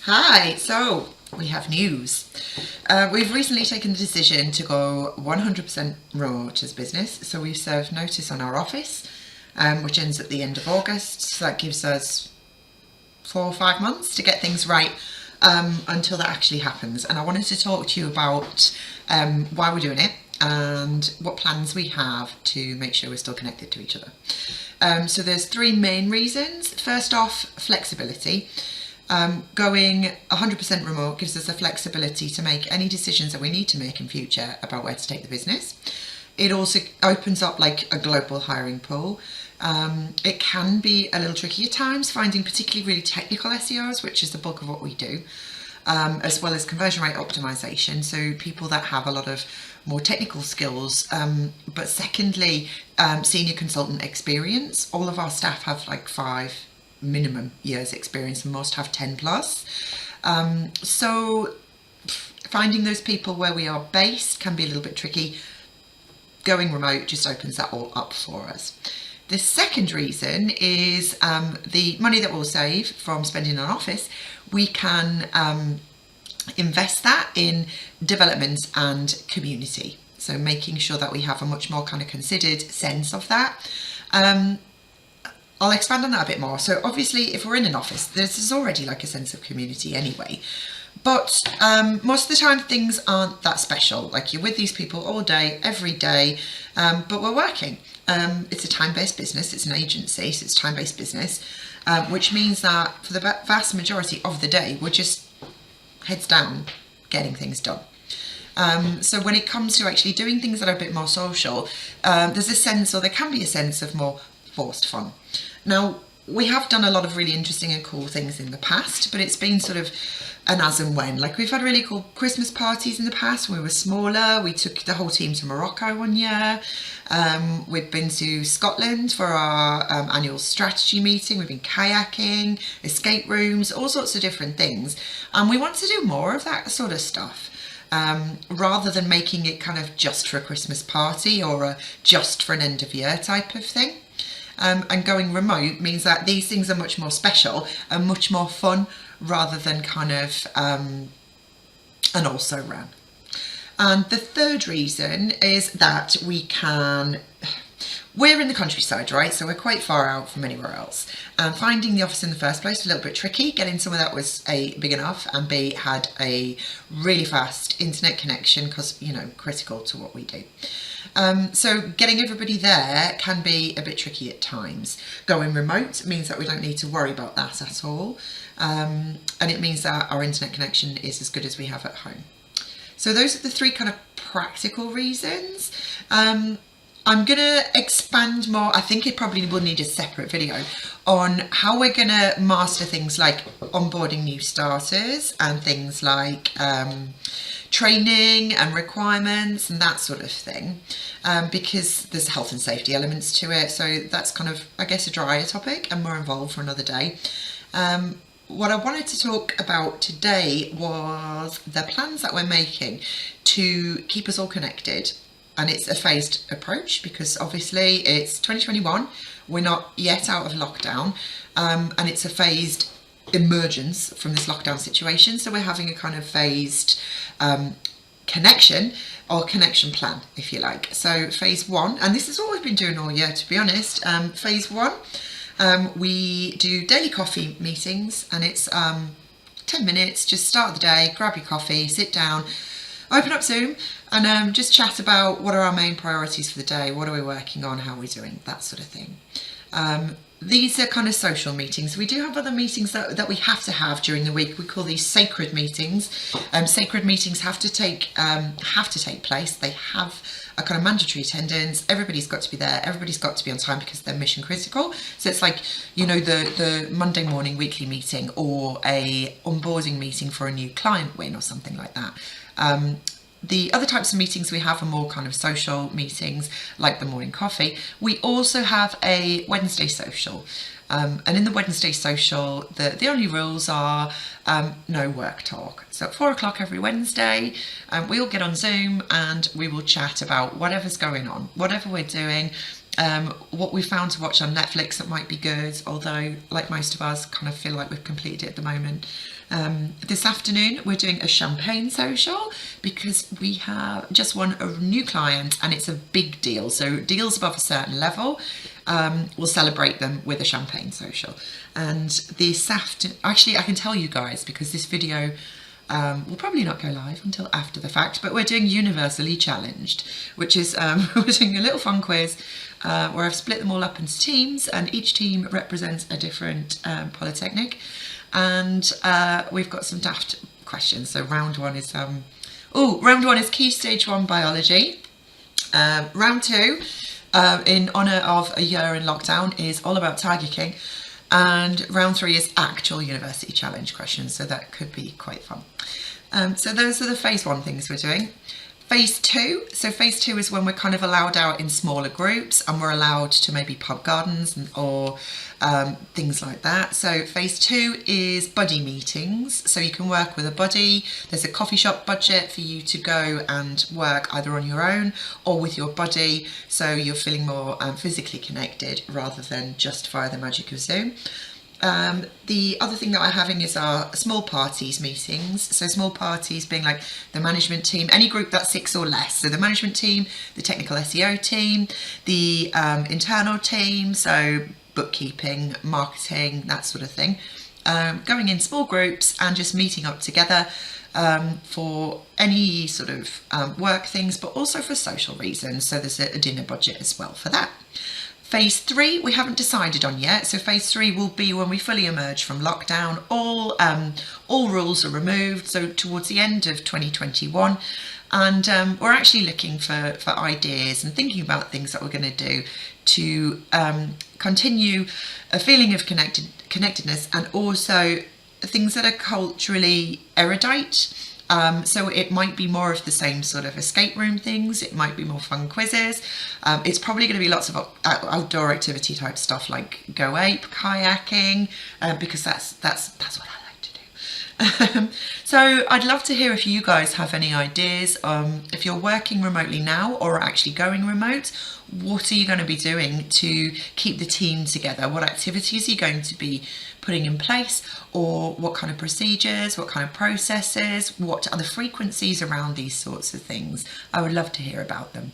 Hi, so we have news. We've recently taken the decision to go 100% remote as business, so we've served notice on our office, which ends at the end of August, so that gives us 4 or 5 months to get things right until that actually happens. And I wanted to talk to you about why we're doing it and what plans we have to make sure we're still connected to each other. So there's three main reasons. First off, flexibility. Going 100% remote gives us the flexibility to make any decisions that we need to make in future about where to take the business. It also opens up like a global hiring pool. It can be a little tricky at times finding particularly really technical SEOs, which is the bulk of what we do, as well as conversion rate optimization. So people that have a lot of more technical skills, but secondly, senior consultant experience. All of our staff have like 5 minimum years experience and most have 10 plus. So finding those people where we are based can be a little bit tricky. Going remote just opens that all up for us. The second reason is the money that we'll save from spending on office, we can invest that in development and community. So making sure that we have a much more kind of considered sense of that. I'll expand on that a bit more. So obviously if we're in an office, there's already like a sense of community anyway. But most of the time things aren't that special. Like you're with these people all day, every day, but we're working. It's a time-based business, it's an agency, so it's time-based business, which means that for the vast majority of the day, we're just heads down getting things done. So when it comes to actually doing things that are a bit more social, there's a sense, or there can be a sense of more forced fun. Now, we have done a lot of really interesting and cool things in the past, but it's been sort of an as and when. Like we've had really cool Christmas parties in the past when we were smaller. We took the whole team to Morocco one year. We've been to Scotland for our annual strategy meeting. We've been kayaking, escape rooms, all sorts of different things. And we want to do more of that sort of stuff. Rather than making it kind of just for a Christmas party or just for an end of year type of thing. And going remote means that these things are much more special and much more fun rather than kind of an also ran. And the third reason is that we're in the countryside, right? So we're quite far out from anywhere else. And finding the office in the first place was a little bit tricky. Getting somewhere that was A, big enough, and B, had a really fast internet connection because, you know, critical to what we do. So getting everybody there can be a bit tricky at times. Going remote means that we don't need to worry about that at all. And it means that our internet connection is as good as we have at home. So those are the three kind of practical reasons. I'm going to expand more. I think it probably will need a separate video on how we're going to master things like onboarding new starters and things like training and requirements and that sort of thing, because there's health and safety elements to it. So that's kind of, I guess, a drier topic and more involved for another day. What I wanted to talk about today was the plans that we're making to keep us all connected. And it's a phased approach because obviously it's 2021, we're not yet out of lockdown, and it's a phased emergence from this lockdown situation. So we're having a kind of phased connection or connection plan, if you like. So phase one, and this is what we've been doing all year, to be honest. Phase one, we do daily coffee meetings, and it's 10 minutes, just start the day, grab your coffee, sit down, open up Zoom and just chat about what are our main priorities for the day, what are we working on, how are we doing, that sort of thing. These are kind of social meetings. We do have other meetings that we have to have during the week. We call these sacred meetings. Sacred meetings have to take place. They have a kind of mandatory attendance. Everybody's got to be there. Everybody's got to be on time because they're mission critical. So it's like, you know, the Monday morning weekly meeting or a onboarding meeting for a new client win or something like that. The other types of meetings we have are more kind of social meetings, like the morning coffee. We also have a Wednesday social. And in the Wednesday social, the only rules are no work talk. So at 4 o'clock every Wednesday, we all get on Zoom and we will chat about whatever's going on, whatever we're doing. what we found to watch on Netflix that might be good, although like most of us kind of feel like we've completed it at the moment. This afternoon we're doing a champagne social because we have just won a new client and it's a big deal. So deals above a certain level, we'll celebrate them with a champagne social. And this afternoon, actually I can tell you guys because this video will probably not go live until after the fact, but we're doing Universally Challenged, which is we're doing a little fun quiz where I've split them all up into teams and each team represents a different polytechnic, and we've got some daft questions. So round one is Key Stage 1 biology. Round two, in honour of a year in lockdown, is all about Tiger King. And round three is actual university challenge questions, so that could be quite fun. So those are the phase one things we're doing. Phase two is when we're kind of allowed out in smaller groups and we're allowed to maybe pub gardens or things like that. So phase two is buddy meetings. So you can work with a buddy. There's a coffee shop budget for you to go and work either on your own or with your buddy. So you're feeling more physically connected rather than just via the magic of Zoom. The other thing that we're having is our small parties meetings. So small parties being like the management team, any group that's 6 or less. So the management team, the technical SEO team, the internal team, so bookkeeping, marketing, that sort of thing. Going in small groups and just meeting up together for any sort of work things, but also for social reasons. So there's a dinner budget as well for that. Phase three, we haven't decided on yet. So phase three will be when we fully emerge from lockdown. All rules are removed. So towards the end of 2021. And we're actually looking for ideas and thinking about things that we're going to do to continue a feeling of connectedness and also things that are culturally erudite. So it might be more of the same sort of escape room things. It might be more fun quizzes. It's probably going to be lots of outdoor activity type stuff like Go Ape, kayaking, because that's what I like to do. So I'd love to hear if you guys have any ideas. If you're working remotely now or actually going remote, what are you going to be doing to keep the team together? What activities are you going to be putting in place, or what kind of procedures, what kind of processes, what are the frequencies around these sorts of things? I would love to hear about them.